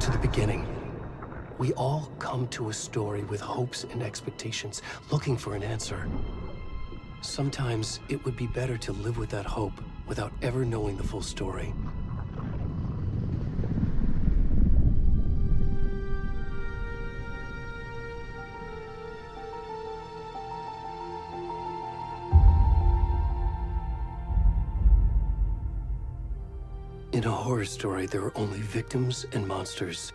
to the beginning. We all come to a story with hopes and expectations, looking for an answer. Sometimes it would be better to live with that hope without ever knowing the full story. In a horror story, there are only victims and monsters.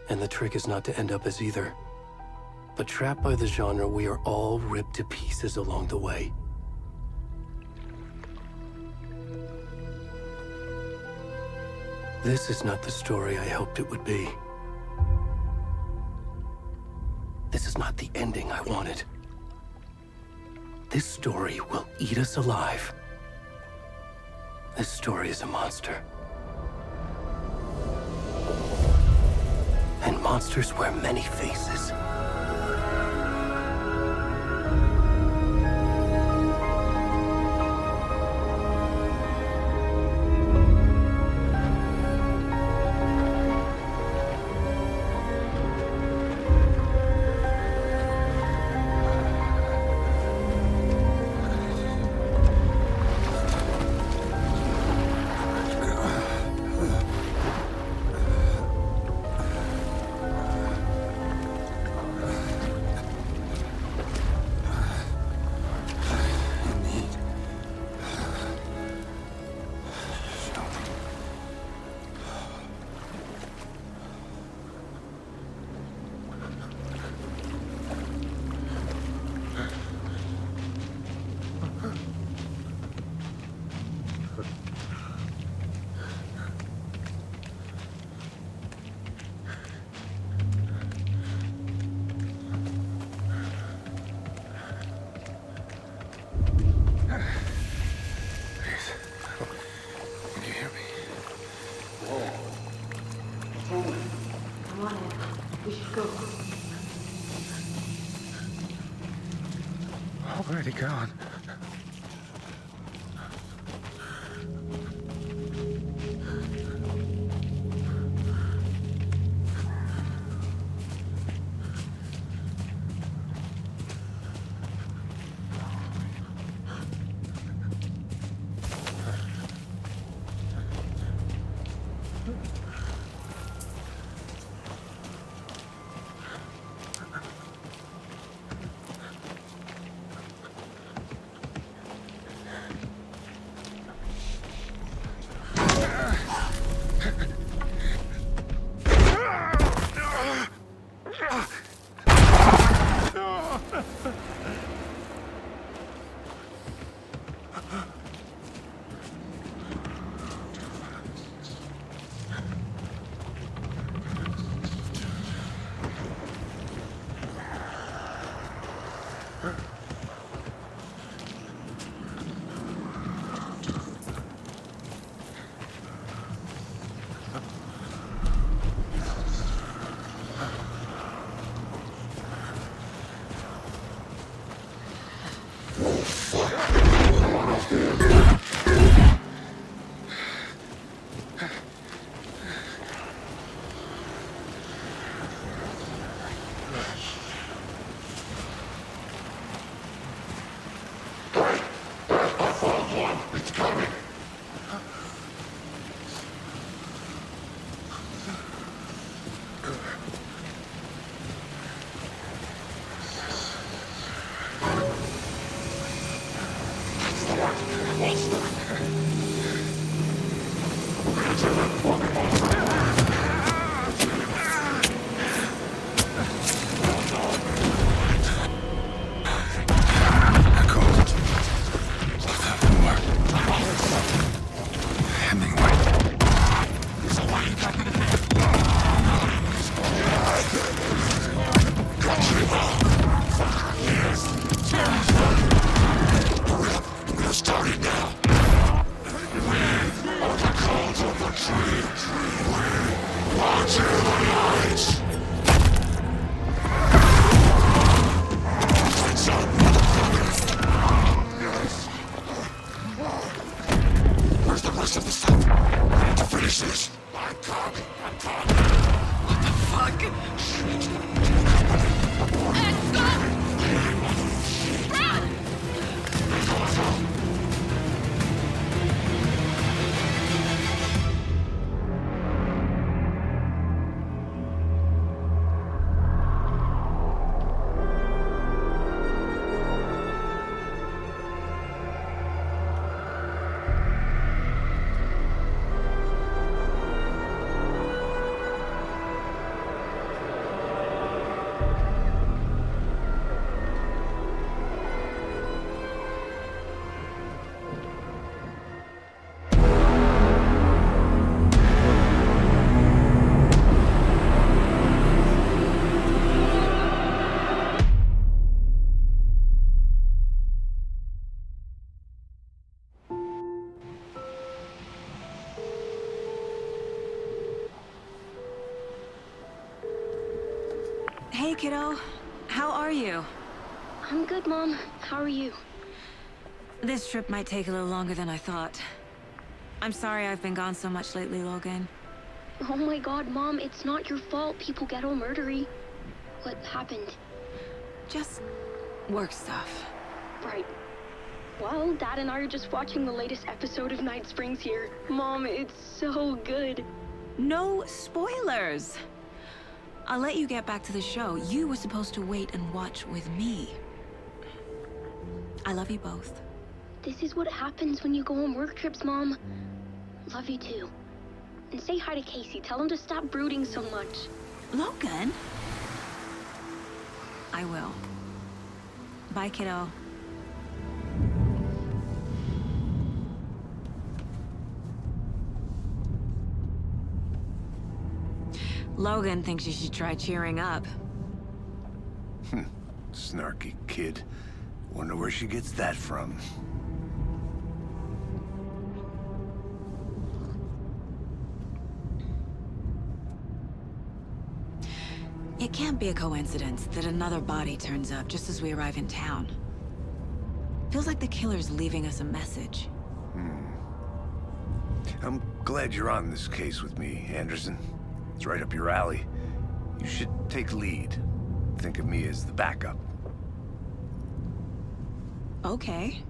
And the trick is not to end up as either. But trapped by the genre, we are all ripped to pieces along the way. This is not the story I hoped it would be. This is not the ending I wanted. This story will eat us alive. This story is a monster. And monsters wear many faces. Where'd he gone? Where's the rest of the stuff? To finish this. I'm coming. kiddo. How are you? I'm good, Mom. How are you? This trip might take a little longer than I thought. I'm sorry I've been gone so much lately, Logan. Oh my god, Mom, it's not your fault people get all murdery. What happened? Just work stuff. Right. Well, Dad and I are just watching the latest episode of Night Springs here. Mom, it's so good. No spoilers! I'll let you get back to the show. You were supposed to wait and watch with me. I love you both. This is what happens when you go on work trips, Mom. Love you too. And say hi to Casey. Tell him to stop brooding so much. Logan? I will. Bye, kiddo. Logan thinks you should try cheering up. Snarky kid. Wonder where she gets that from. It can't be a coincidence that another body turns up just as we arrive in town. Feels like the killer's leaving us a message. I'm glad you're on this case with me, Anderson. It's right up your alley. You should take lead. Think of me as the backup. Okay.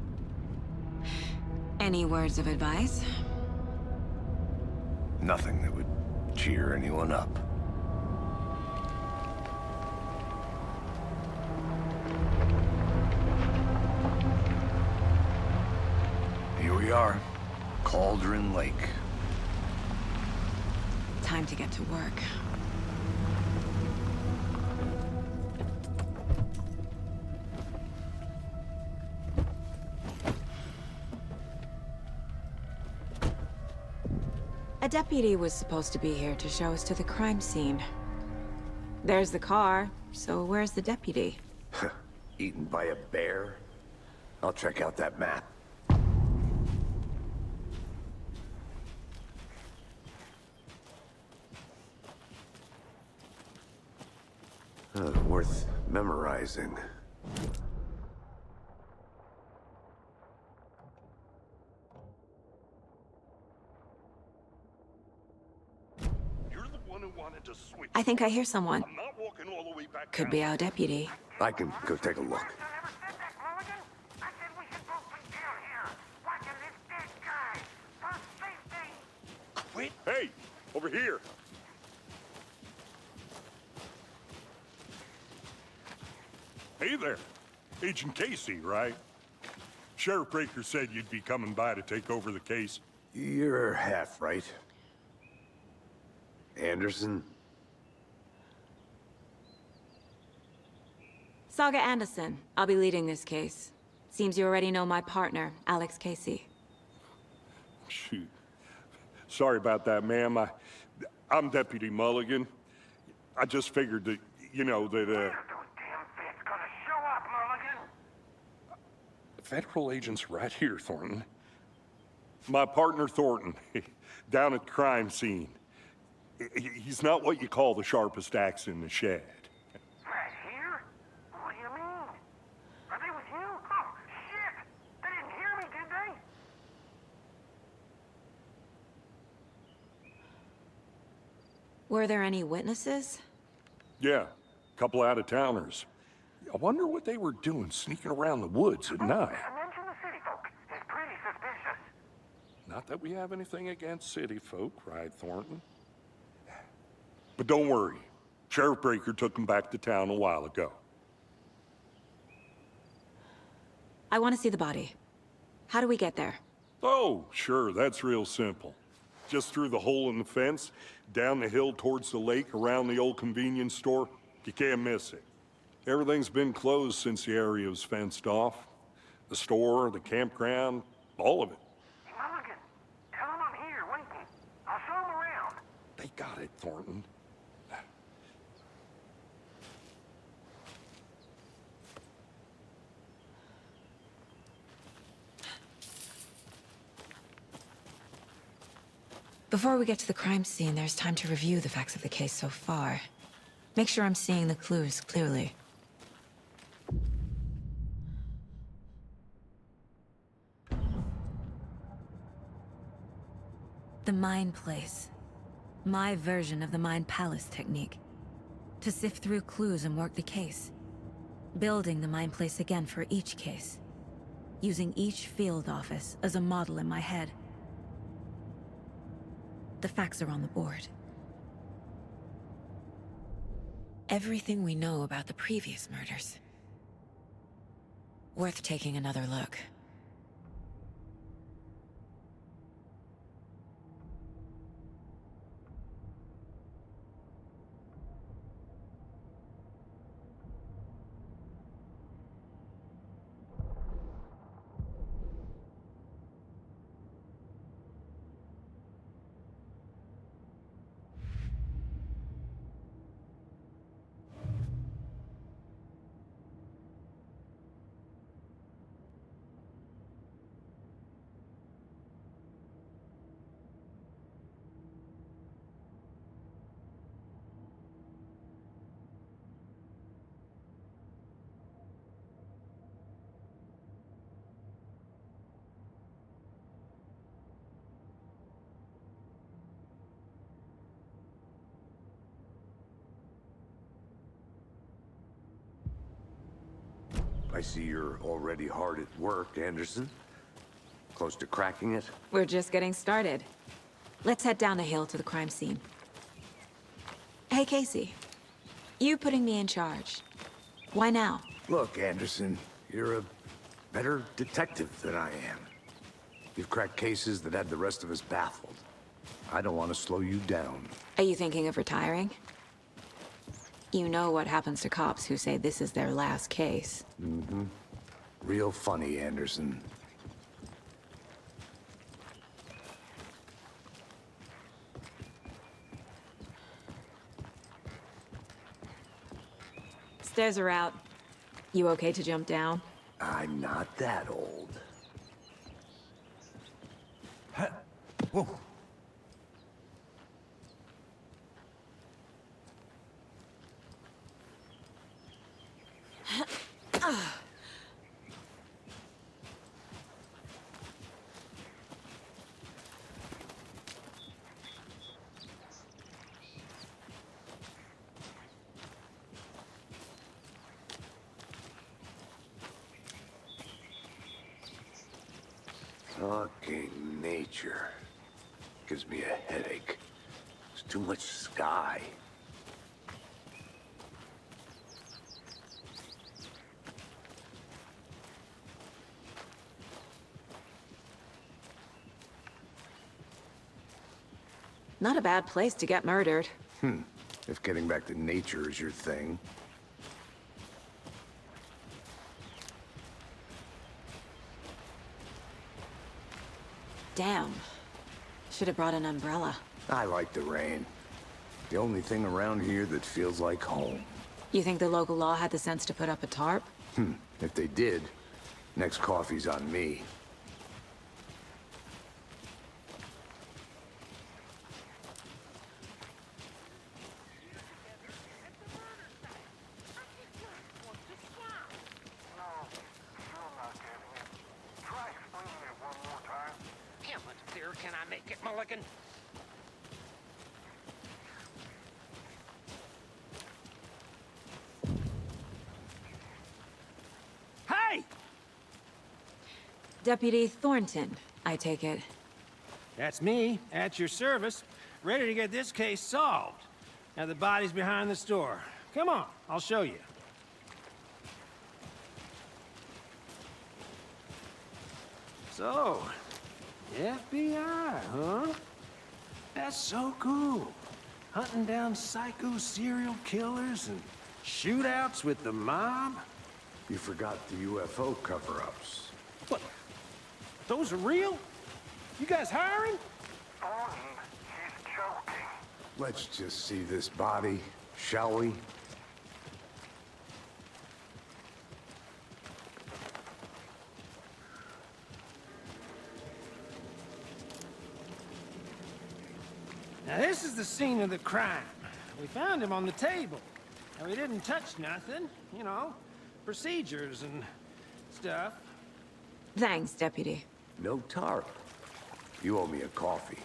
Any words of advice? Nothing that would cheer anyone up. Here we are. Cauldron Lake. Time to get to work. A deputy was supposed to be here to show us to the crime scene. There's the car, so where's the deputy? Eaten by a bear? I'll check out that map. Worth memorizing. You're the one who wanted to switch. I think I hear someone. I'm not walking all the way back Could down. be our deputy. I can go take a look. Wait. Hey, over here. Hey there. Agent Casey, right? Sheriff Breaker said you'd be coming by to take over the case. You're half right. Anderson? Saga Anderson. I'll be leading this case. Seems you already know my partner, Alex Casey. Shoot. Sorry about that, ma'am. I'm Deputy Mulligan. I just figured that, you know, that, Federal agents right here, Thornton. My partner, Thornton, down at the crime scene. He's not what you call the sharpest axe in the shed. Right here? What do you mean? Are they with you? Oh, shit! They didn't hear me, did they? Were there any witnesses? Yeah, a couple out-of-towners. I wonder what they were doing sneaking around the woods at night. Mention the city folk. It's pretty suspicious. Not that we have anything against city folk, cried Thornton. But don't worry. Sheriff Breaker took them back to town a while ago. I want to see the body. How do we get there? Oh, sure, that's real simple. Just through the hole in the fence, down the hill towards the lake, around the old convenience store. You can't miss it. Everything's been closed since the area was fenced off. The store, the campground, all of it. Mulligan, tell them I'm here waiting. I'll show them around. They got it, Thornton. Before we get to the crime scene, there's time to review the facts of the case so far. Make sure I'm seeing the clues clearly. The Mind Place. My version of the Mind Palace technique. To sift through clues and work the case. Building the Mind Place again for each case. Using each field office as a model in my head. The facts are on the board. Everything we know about the previous murders. Worth taking another look. I see you're already hard at work, Anderson. Close to cracking it? We're just getting started. Let's head down the hill to the crime scene. Hey, Casey. You putting me in charge. Why now? Look, Anderson, you're a better detective than I am. You've cracked cases that had the rest of us baffled. I don't want to slow you down. Are you thinking of retiring? You know what happens to cops who say this is their last case. Mm-hmm. Real funny, Anderson. Stairs are out. You okay to jump down? I'm not that old. Whoa. Fucking nature. Gives me a headache. There's too much sky. Not a bad place to get murdered. If getting back to nature is your thing. Damn. Should have brought an umbrella. I like the rain. The only thing around here that feels like home. You think the local law had the sense to put up a tarp? If they did, next coffee's on me. Can I make it, Mulligan? Hey! Deputy Thornton, I take it. That's me, at your service, ready to get this case solved. Now the body's behind the store. Come on, I'll show you. So, FBI, huh? That's so cool. Hunting down psycho serial killers and shootouts with the mob. You forgot the UFO cover-ups. What? Those are real? You guys hiring? Thornton, he's joking. Let's just see this body, shall we? Now this is the scene of the crime. We found him on the table. And we didn't touch nothing, you know, procedures and stuff. Thanks, Deputy. No tarp. You owe me a coffee.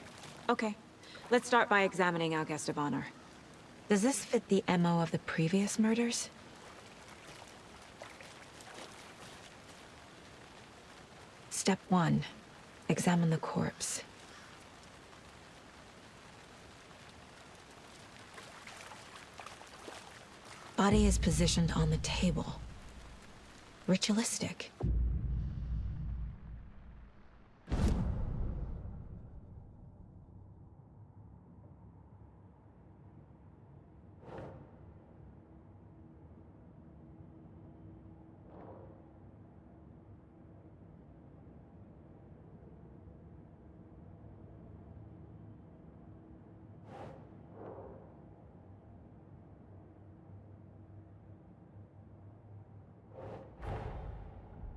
Okay, let's start by examining our guest of honor. Does this fit the MO of the previous murders? Step 1. Examine the corpse. Body is positioned on the table. Ritualistic.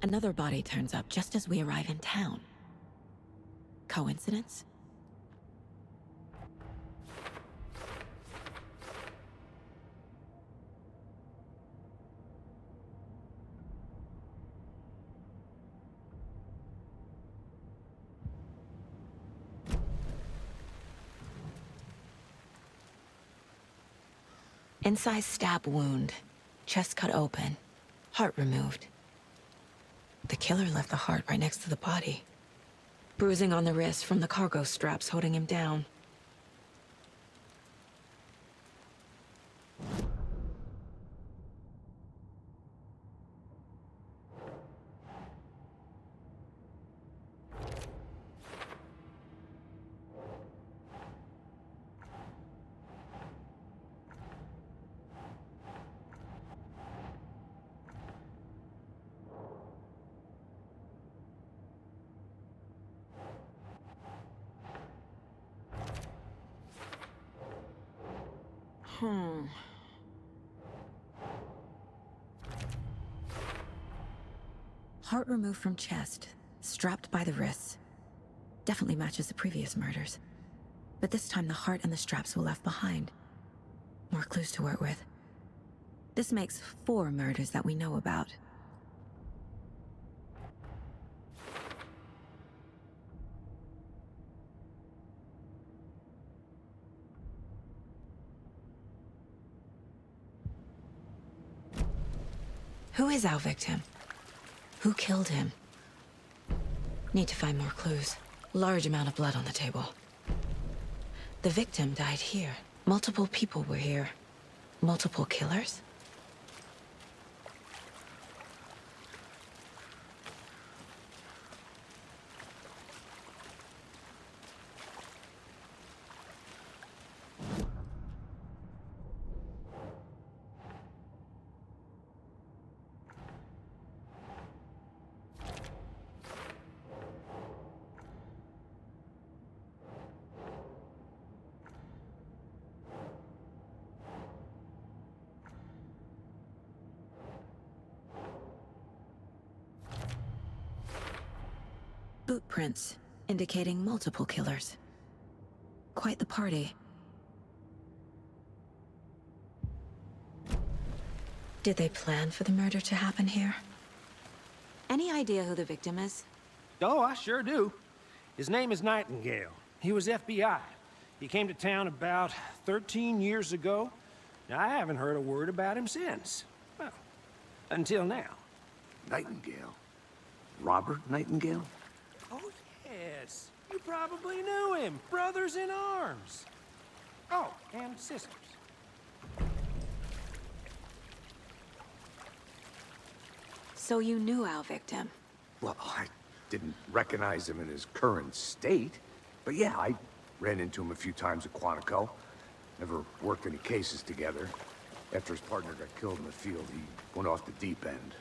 Another body turns up just as we arrive in town. Coincidence? Incised stab wound, chest cut open, heart removed. The killer left the heart right next to the body. Bruising on the wrist from the cargo straps holding him down. Heart removed from chest, strapped by the wrists. Definitely matches the previous murders. But this time the heart and the straps were left behind. More clues to work with. This makes 4 murders that we know about. Who is our victim? Who killed him? Need to find more clues. Large amount of blood on the table. The victim died here. Multiple people were here. Multiple killers? Boot prints, indicating multiple killers. Quite the party. Did they plan for the murder to happen here? Any idea who the victim is? Oh, I sure do. His name is Nightingale. He was FBI. He came to town about 13 years ago. Now, I haven't heard a word about him since. Well, until now. Nightingale? Robert Nightingale? Oh, yes. You probably knew him. Brothers in arms. Oh, and sisters. So you knew our victim? Well, I didn't recognize him in his current state. But yeah, I ran into him a few times at Quantico. Never worked any cases together. After his partner got killed in the field, he went off the deep end.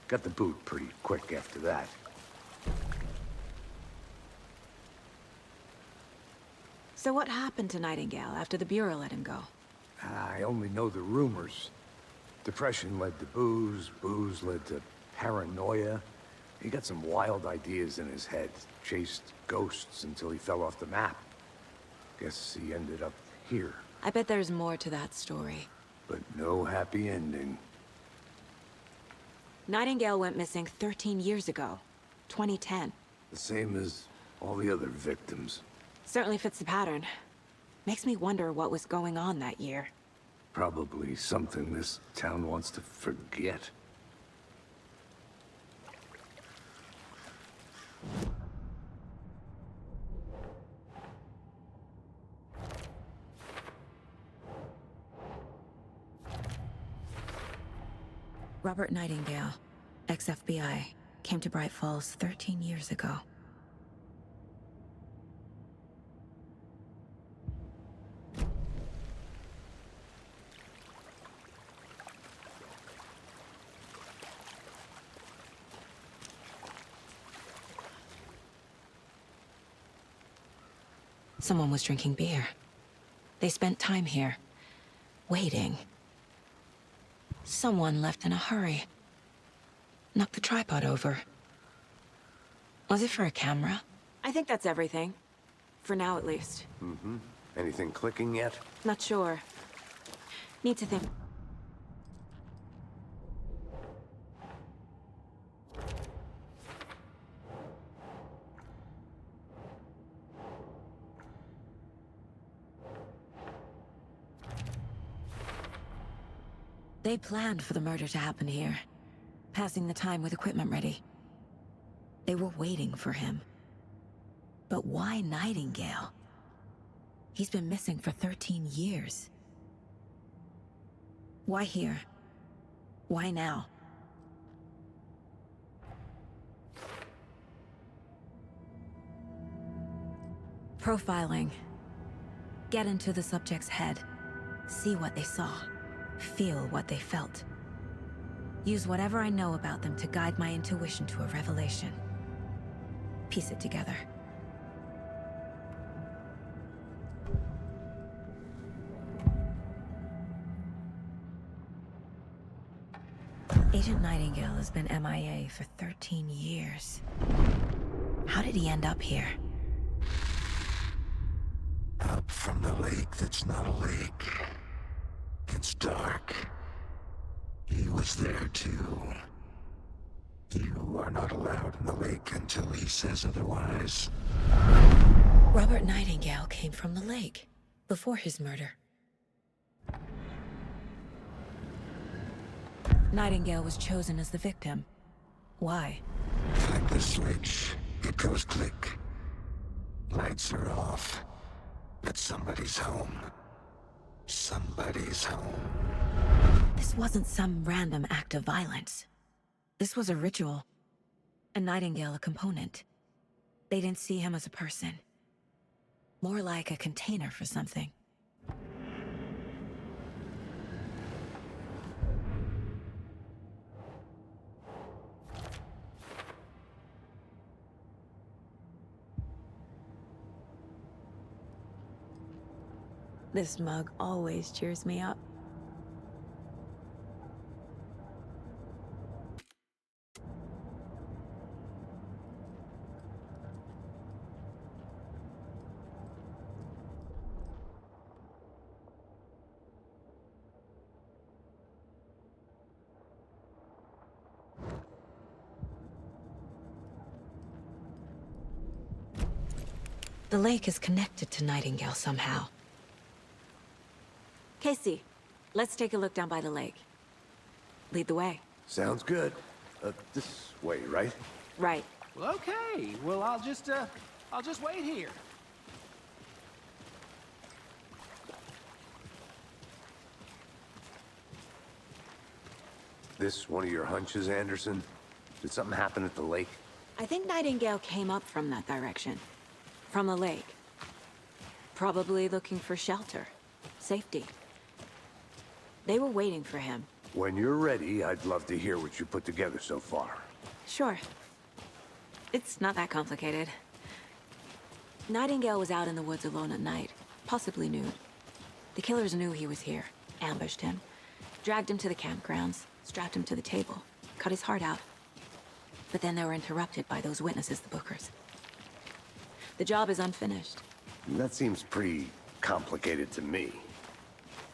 Got the boot pretty quick after that. So what happened to Nightingale after the Bureau let him go? I only know the rumors. Depression led to booze, booze led to paranoia. He got some wild ideas in his head, chased ghosts until he fell off the map. Guess he ended up here. I bet there's more to that story. but no happy ending. Nightingale went missing 13 years ago. 2010. The same as all the other victims. Certainly fits the pattern. Makes me wonder what was going on that year. Probably something this town wants to forget. Robert Nightingale, ex-FBI, came to Bright Falls 13 years ago. Someone was drinking beer. They spent time here, waiting. Someone left in a hurry. Knocked the tripod over. Was it for a camera? I think that's everything. For now, at least. Mm-hmm. Anything clicking yet? Not sure. Need to think. They planned for the murder to happen here, passing the time with equipment ready. They were waiting for him. But why Nightingale? He's been missing for 13 years. Why here? Why now? Profiling. Get into the subject's head. See what they saw. Feel what they felt. Use whatever I know about them to guide my intuition to a revelation. Piece it together. Agent Nightingale has been MIA for 13 years. How did he end up here? Up from the lake that's not a lake. It's dark. He was there too. You are not allowed in the lake until he says otherwise. Robert Nightingale came from the lake, before his murder. Nightingale was chosen as the victim. Why? Like the switch, it goes click. Lights are off. But somebody's home. Somebody's home. This wasn't some random act of violence. This was a ritual. And Nightingale a component. They didn't see him as a person. More like a container for something. This mug always cheers me up. The lake is connected to Nightingale somehow. Casey, let's take a look down by the lake. Lead the way. Sounds good. This way, right? Right. Well, okay. Well, I'll just wait here. This one of your hunches, Anderson? Did something happen at the lake? I think Nightingale came up from that direction. From the lake. Probably looking for shelter. Safety. They were waiting for him. When you're ready, I'd love to hear what you put together so far. Sure. It's not that complicated. Nightingale was out in the woods alone at night, possibly nude. The killers knew he was here, ambushed him, dragged him to the campgrounds, strapped him to the table, cut his heart out. But then they were interrupted by those witnesses, the Bookers. The job is unfinished. That seems pretty complicated to me.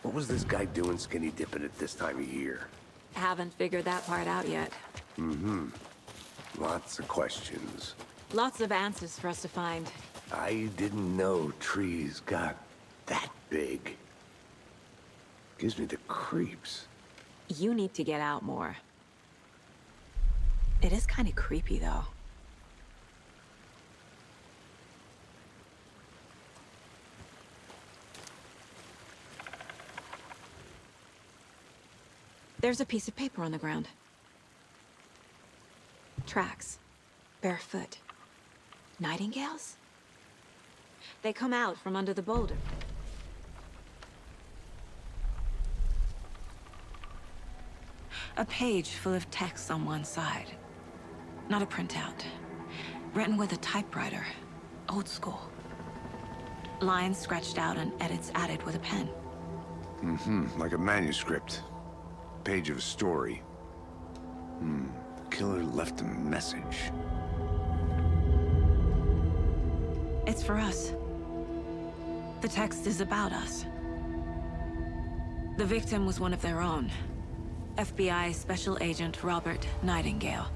What was this guy doing skinny dipping at this time of year? Haven't figured that part out yet. Lots of questions. Lots of answers for us to find. I didn't know trees got that big. Gives me the creeps. You need to get out more. It is kind of creepy, though. There's a piece of paper on the ground. Tracks. Barefoot. Nightingales? They come out from under the boulder. A page full of text on one side. Not a printout. Written with a typewriter. Old school. Lines scratched out and edits added with a pen. Like a manuscript. Page of a story. The killer left a message. It's for us. The text is about us. The victim was one of their own. FBI Special Agent Robert Nightingale.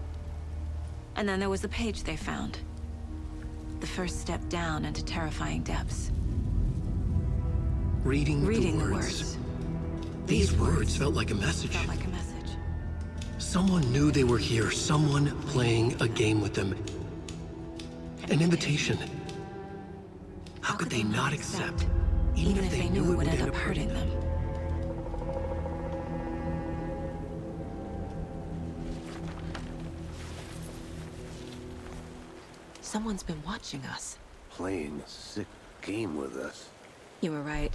And then there was the page they found. The first step down into terrifying depths. Reading the the words. These words felt like a message. Felt like a message. Someone knew they were here. Someone playing a game with them. An invitation. How could they not accept? Even if they knew it would end up hurting them. Someone's been watching us. Playing a sick game with us. You were right.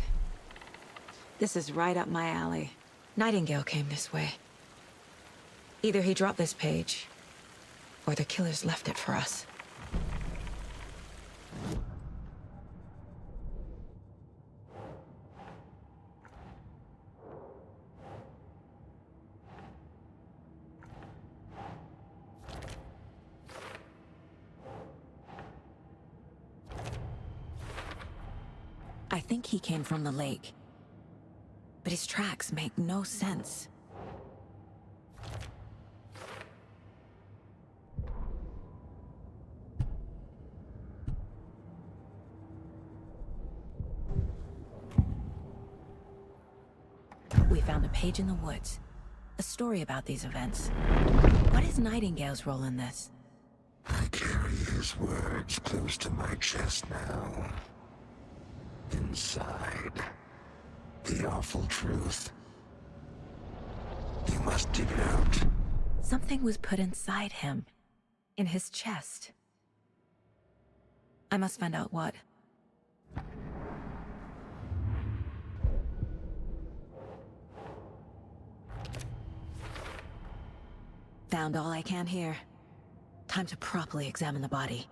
This is right up my alley. Nightingale came this way. Either he dropped this page, or the killers left it for us. I think he came from the lake. But his tracks make no sense. We found a page in the woods. A story about these events. What is Nightingale's role in this? I carry his words close to my chest now. Inside, the awful truth. You must dig it out. Something was put inside him. In his chest. I must find out what. Found all I can here. Time to properly examine the body.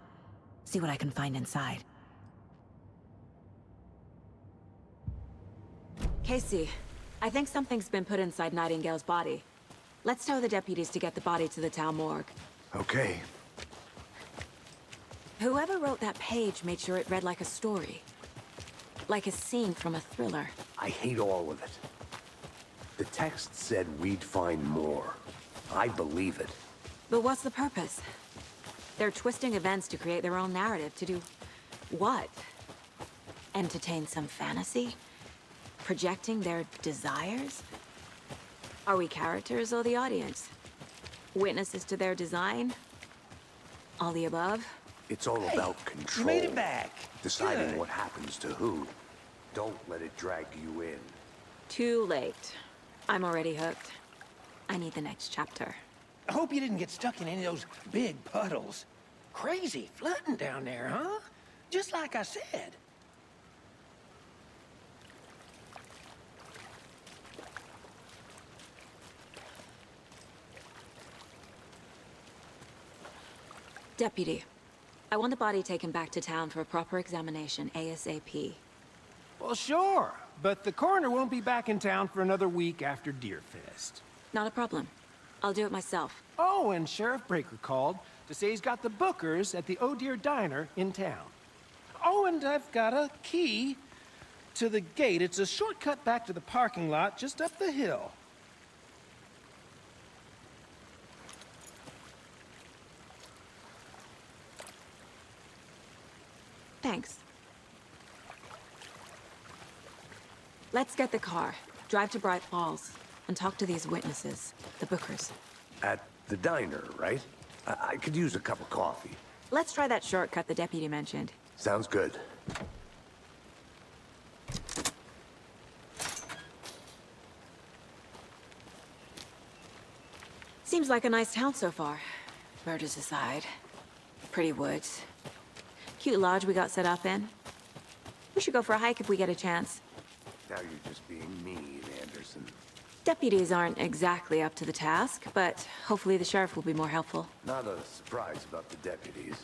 See what I can find inside. Casey, I think something's been put inside Nightingale's body. Let's tell the deputies to get the body to the town morgue. Okay. Whoever wrote that page made sure it read like a story. Like a scene from a thriller. I hate all of it. The text said we'd find more. I believe it. But what's the purpose? They're twisting events to create their own narrative. To do what? Entertain some fantasy? Projecting their desires? Are we characters or the audience? Witnesses to their design? All the above? It's all about control. You made it back. Deciding Good. what happens to who. Don't let it drag you in. Too late. I'm already hooked. I need the next chapter. I hope you didn't get stuck in any of those big puddles. Crazy flooding down there, huh? Just like I said. Deputy, I want the body taken back to town for a proper examination ASAP. Well, sure. But the coroner won't be back in town for another week after Deerfest. Not a problem. I'll do it myself. Oh, and Sheriff Breaker called to say he's got the bookers at the Oh Dear Diner in town. Oh, and I've got a key to the gate. It's a shortcut back to the parking lot just up the hill. Thanks. Let's get the car, drive to Bright Falls, and talk to these witnesses, the Bookers. At the diner, right? I could use a cup of coffee. Let's try that shortcut the deputy mentioned. Sounds good. Seems like a nice town so far. Murders aside. Pretty woods. Cute lodge we got set up in. We should go for a hike if we get a chance. Now you're just being mean, Anderson. Deputies aren't exactly up to the task, but hopefully the sheriff will be more helpful. Not a surprise about the deputies.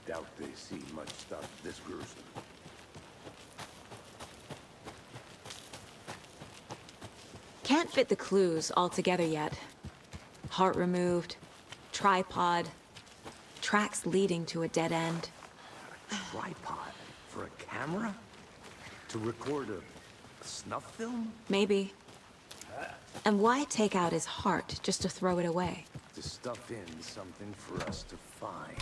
Doubt they see much stuff this gruesome. Can't fit the clues all together yet. Heart removed, tripod, tracks leading to a dead end. A tripod? For a camera? To record a snuff film? Maybe. And why take out his heart just to throw it away? To stuff in something for us to find.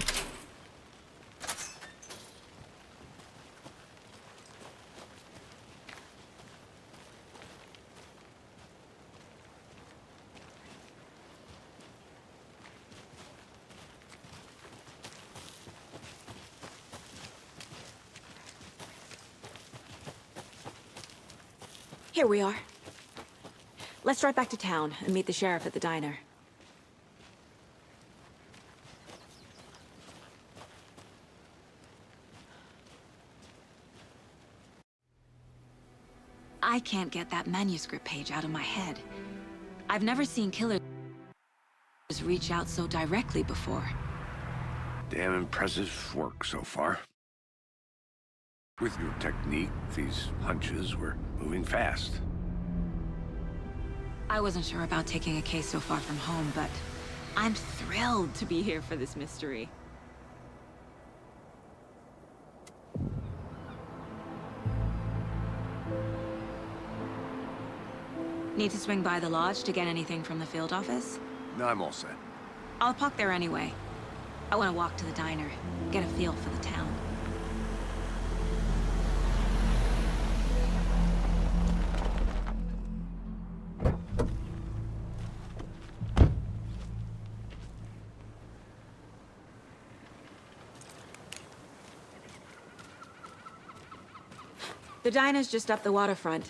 Here we are. Let's drive back to town and meet the sheriff at the diner. I can't get that manuscript page out of my head. I've never seen killers reach out so directly before. Damn impressive work so far. With your technique, these hunches were moving fast. I wasn't sure about taking a case so far from home, but I'm thrilled to be here for this mystery. Need to swing by the lodge to get anything from the field office? No, I'm all set. I'll park there anyway. I want to walk to the diner, get a feel for the town. The diner's just up the waterfront.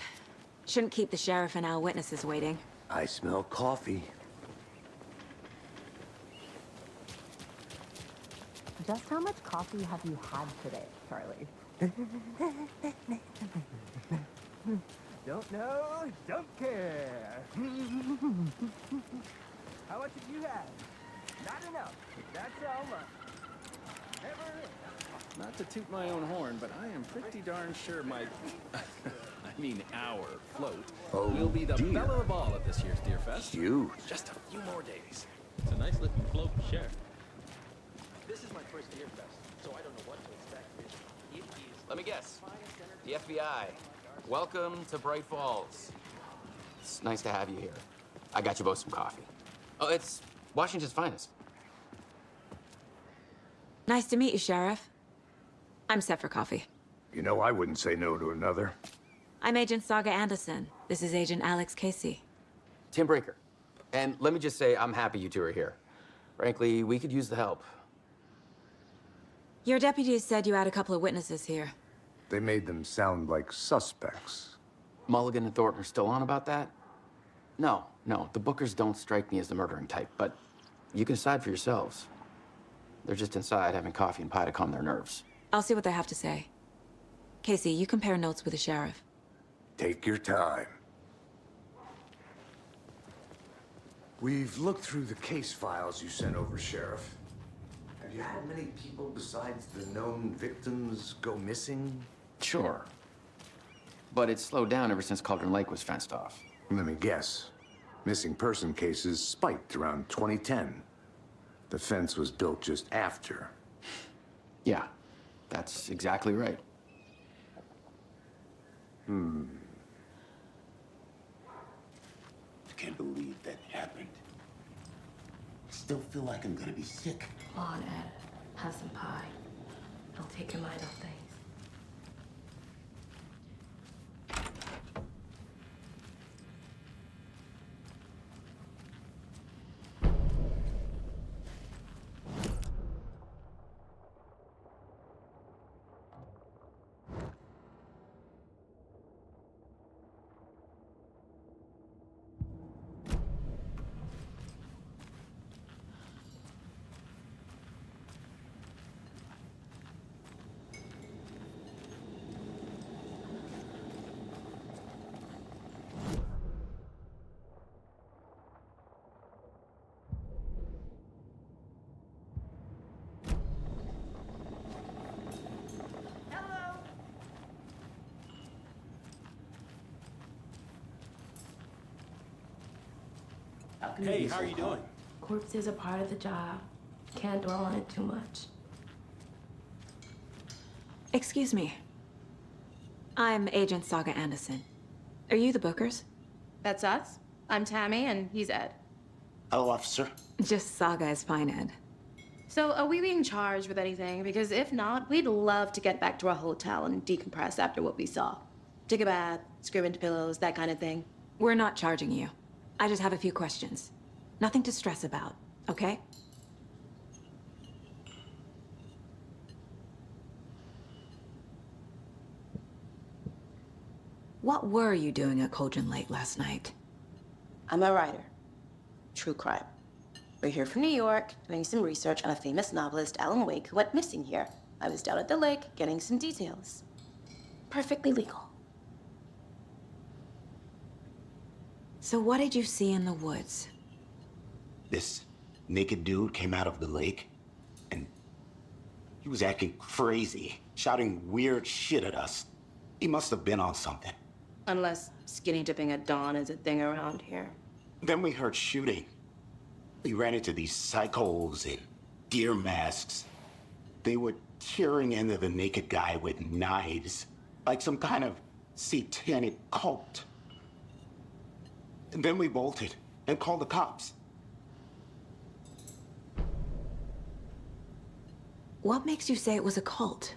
Shouldn't keep the sheriff and our witnesses waiting. I smell coffee. Just how much coffee have you had today, Charlie? Don't know, don't care. How much have you had? Not enough. That's how much. Never. Not to toot my own horn, but I am pretty darn sure my... I mean our float will be the belle of the ball at this year's Deer Fest. Huge. Just a few more days. It's a nice looking float to share. This is my first Deer Fest, so I don't know what to expect. It is... Let me guess. The FBI. Welcome to Bright Falls. It's nice to have you here. I got you both some coffee. Oh, it's Washington's finest. Nice to meet you, Sheriff. I'm set for coffee. You know, I wouldn't say no to another. I'm Agent Saga Anderson. This is Agent Alex Casey. Tim Breaker. And let me just say, I'm happy you two are here. Frankly, we could use the help. Your deputies said you had a couple of witnesses here. They made them sound like suspects. Mulligan and Thornton are still on about that? No, the Bookers don't strike me as the murdering type, but you can decide for yourselves. They're just inside having coffee and pie to calm their nerves. I'll see what they have to say. Casey, you compare notes with the sheriff. Take your time. We've looked through the case files you sent over, Sheriff. Have you had many people besides the known victims go missing? Sure. But it's slowed down ever since Cauldron Lake was fenced off. Let me guess. Missing person cases spiked around 2010. The fence was built just after. Yeah, that's exactly right. I can't believe that happened. I still feel like I'm gonna be sick. Come on, Ed. Have some pie. It'll take your mind off things. Hey, how are you doing? Corpses are part of the job. Can't dwell on it too much. Excuse me. I'm Agent Saga Anderson. Are you the Bookers? That's us. I'm Tammy, and he's Ed. Hello, officer. Just Saga is fine, Ed. So, are we being charged with anything? Because if not, we'd love to get back to our hotel and decompress after what we saw. Take a bath, scream into pillows, that kind of thing. We're not charging you. I just have a few questions. Nothing to stress about, okay? What were you doing at Cauldron Lake last night? I'm a writer. True crime. We're here from New York, doing some research on a famous novelist, Alan Wake, who went missing here. I was down at the lake, getting some details. Perfectly legal. So what did you see in the woods? This naked dude came out of the lake, and he was acting crazy, shouting weird shit at us. He must have been on something. Unless skinny dipping at dawn is a thing around here. Then we heard shooting. We ran into these psychos in deer masks. They were tearing into the naked guy with knives, like some kind of satanic cult. And then we bolted and called the cops. What makes you say it was a cult?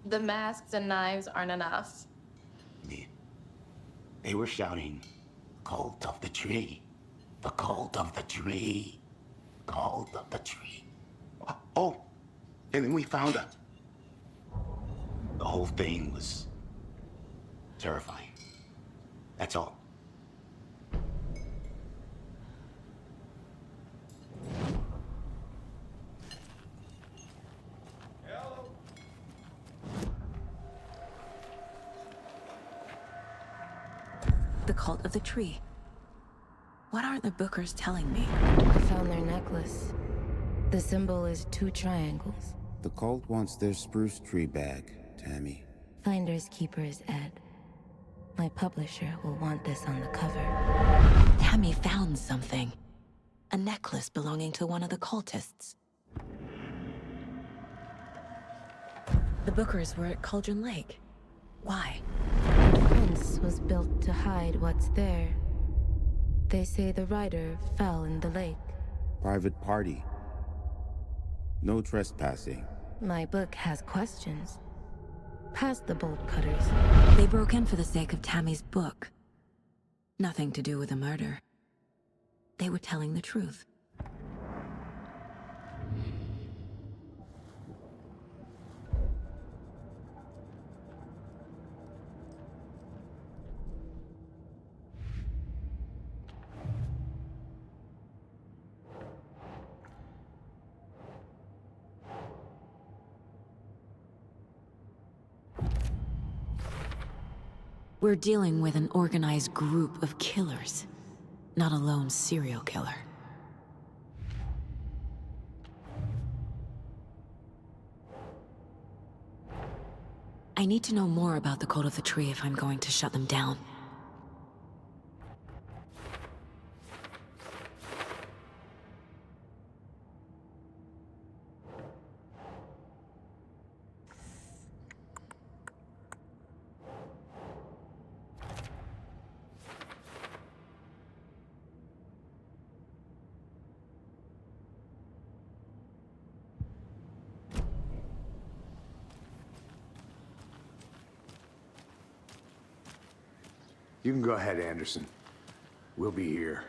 The masks and knives aren't enough. They were shouting, "Cult of the tree, the cult of the tree, cult of the tree." Oh, and then we found out. The whole thing was terrifying. That's all. The cult of the tree. What aren't the Bookers telling me? I found their necklace. The symbol is 2 triangles. The cult wants their spruce tree back, Tammy. Finders keepers, Ed. My publisher will want this on the cover. Tammy found something. A necklace belonging to one of the cultists. The Bookers were at Cauldron Lake. Why? The fence was built to hide what's there. They say the rider fell in the lake. Private party. No trespassing. My book has questions. Past the bolt cutters. They broke in for the sake of Tammy's book. Nothing to do with the murder. They were telling the truth. We're dealing with an organized group of killers, not a lone serial killer. I need to know more about the Cult of the Tree if I'm going to shut them down. You can go ahead, Anderson. We'll be here.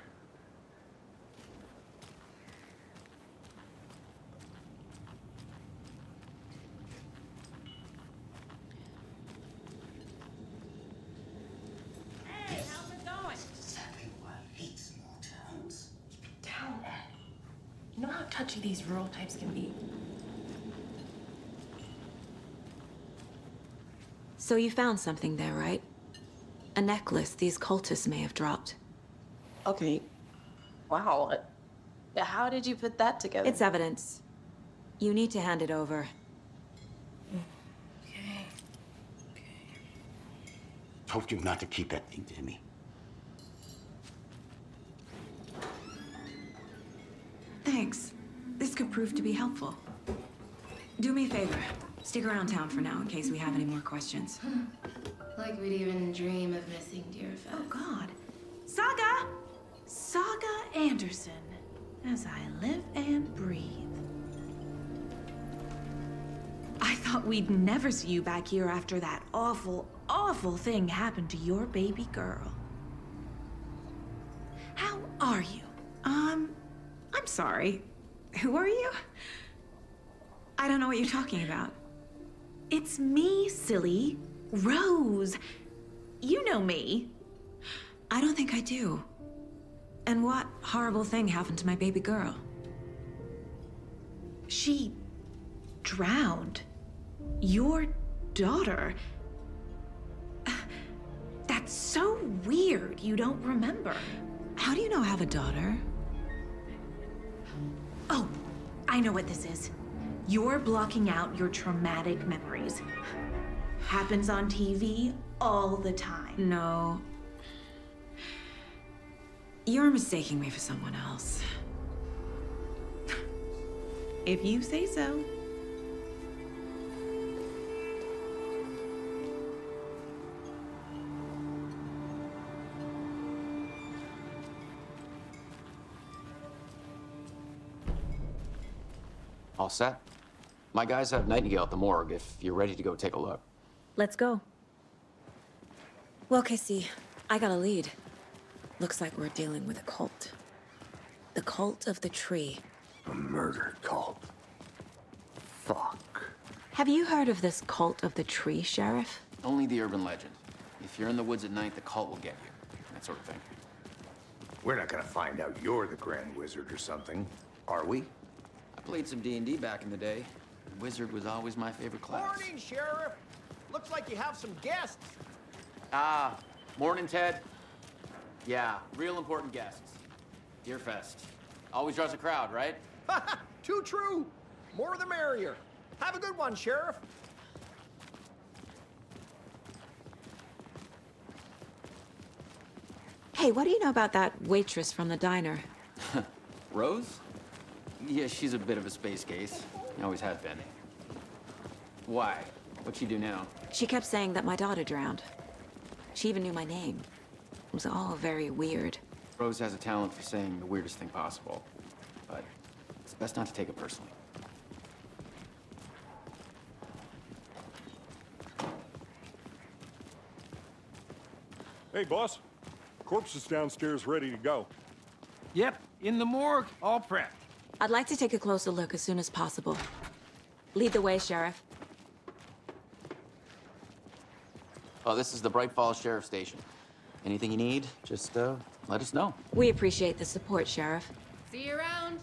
Hey, how's it going? Exactly why I hate small towns. Keep it down, Ed. You know how touchy these rural types can be. So you found something there, right? A necklace these cultists may have dropped. Okay. Wow. How did you put that together? It's evidence. You need to hand it over. Okay. Told you not to keep that thing to me. Thanks. This could prove to be helpful. Do me a favor. Stick around town for now in case we have any more questions. Like we'd even dream of missing Deerfest. Oh, God. Saga! Saga Anderson. As I live and breathe. I thought we'd never see you back here after that awful, awful thing happened to your baby girl. How are you? I'm sorry. Who are you? I don't know what you're talking about. It's me, silly. Rose. You know me. I don't think I do. And what horrible thing happened to my baby girl? She drowned. Your daughter. That's so weird you don't remember. How do you know I have a daughter? Oh, I know what this is. You're blocking out your traumatic memories. Happens on TV all the time. No. You're mistaking me for someone else. If you say so. All set? My guys have Nightingale at the morgue if you're ready to go take a look. Let's go. Well, Casey, I got a lead. Looks like we're dealing with a cult. The cult of the tree. A murder cult. Fuck. Have you heard of this cult of the tree, Sheriff? Only the urban legend. If you're in the woods at night, the cult will get you. That sort of thing. We're not gonna find out you're the Grand Wizard or something, are we? I played some D&D back in the day. Wizard was always my favorite class. Morning, Sheriff. Looks like you have some guests. Ah, morning, Ted. Yeah, real important guests. Deerfest. Always draws a crowd, right? Too true. More the merrier. Have a good one, Sheriff. Hey, what do you know about that waitress from the diner? Rose? Yeah, she's a bit of a space case. Always has been. Why? What'd she do now? She kept saying that my daughter drowned. She even knew my name. It was all very weird. Rose has a talent for saying the weirdest thing possible. But it's best not to take it personally. Hey, boss. Corpse is downstairs ready to go. Yep, in the morgue, all prepped. I'd like to take a closer look as soon as possible. Lead the way, Sheriff. Oh, this is the Bright Falls Sheriff Station. Anything you need, just let us know. We appreciate the support, Sheriff. See you around.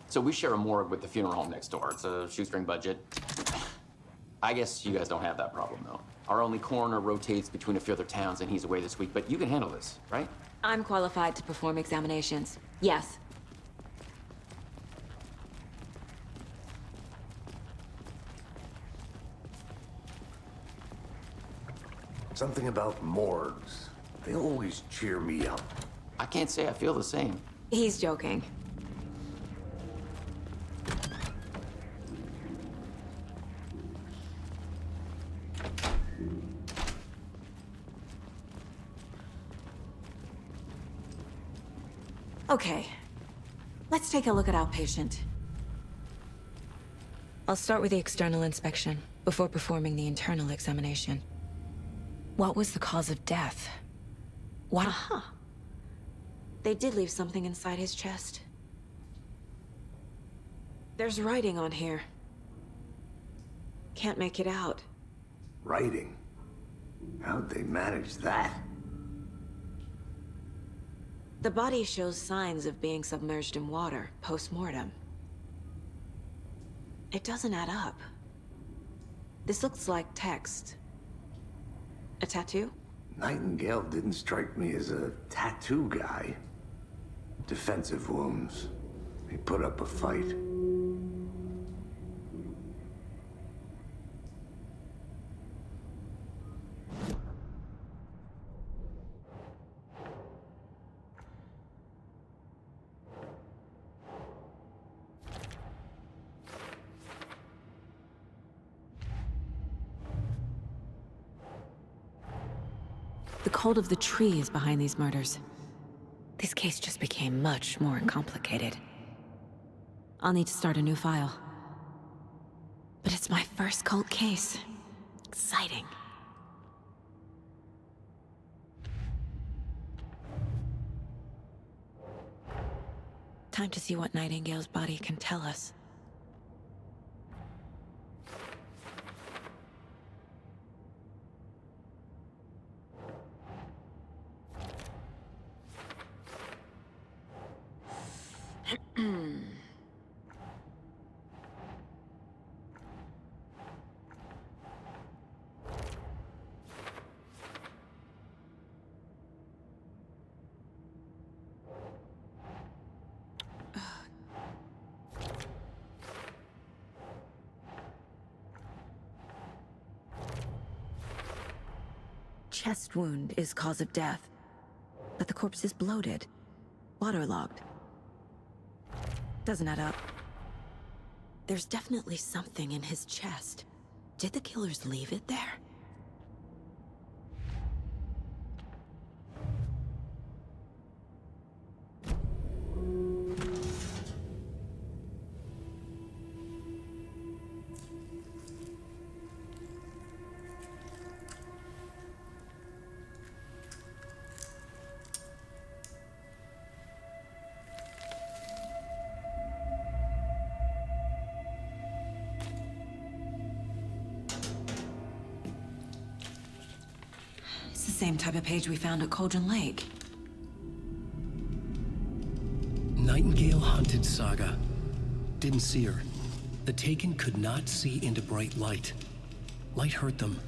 So we share a morgue with the funeral home next door. It's a shoestring budget. I guess you guys don't have that problem, though. Our only coroner rotates between a few other towns, and he's away this week, but you can handle this, right? I'm qualified to perform examinations. Yes. Something about morgues. They always cheer me up. I can't say I feel the same. He's joking. Okay, let's take a look at our patient. I'll start with the external inspection, before performing the internal examination. What was the cause of death? What? Uh-huh. They did leave something inside his chest. There's writing on here. Can't make it out. Writing? How'd they manage that? The body shows signs of being submerged in water, post-mortem. It doesn't add up. This looks like text. A tattoo? Nightingale didn't strike me as a tattoo guy. Defensive wounds. He put up a fight. The cult of the tree is behind these murders. This case just became much more complicated. I'll need to start a new file. But it's my first cult case. Exciting. Time to see what Nightingale's body can tell us. Chest wound is cause of death, but the corpse is bloated, waterlogged. Doesn't add up. There's definitely something in his chest. Did the killers leave it there? Same type of page we found at Cauldron Lake. Nightingale hunted Saga. Didn't see her. The Taken could not see into bright light. Light hurt them,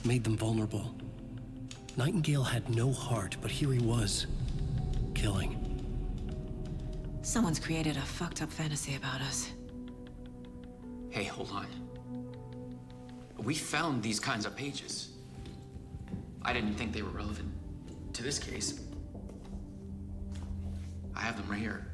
made them vulnerable. Nightingale had no heart, but here he was, killing. Someone's created a fucked up fantasy about us. Hey, hold on. We found these kinds of pages. I didn't think they were relevant to this case. I have them right here.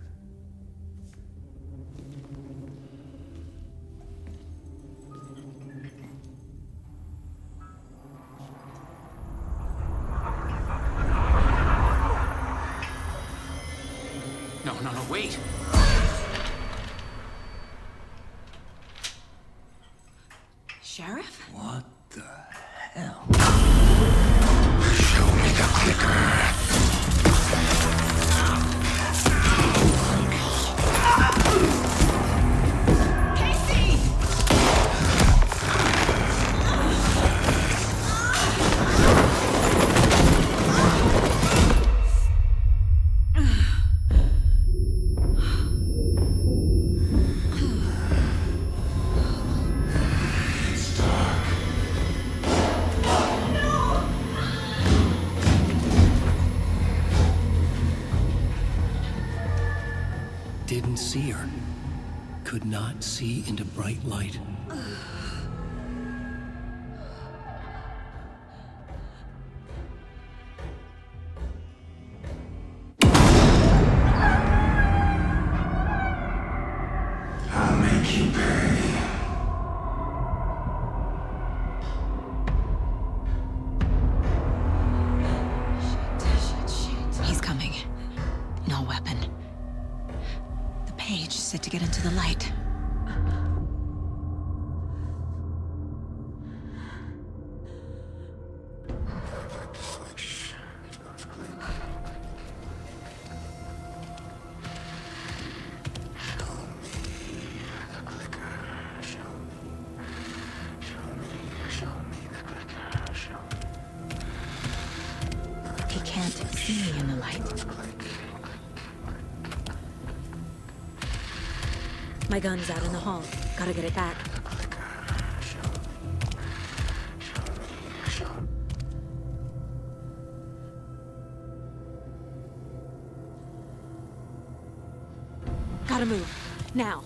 No, wait! Sheriff? What the hell? Show me the clicker. Didn't see her. Could not see into bright light. I'll make you pay. He's coming. No weapon. The page said to get into the light. see me in the light. My gun's out in the hall. Gotta get it back. Gotta move. Now.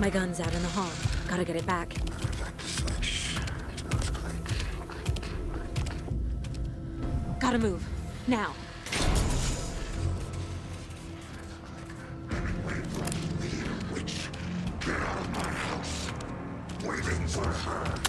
My gun's out in the hall. Gotta get it back. Gotta move. Now. Witch, get out of my house. Waiting for her.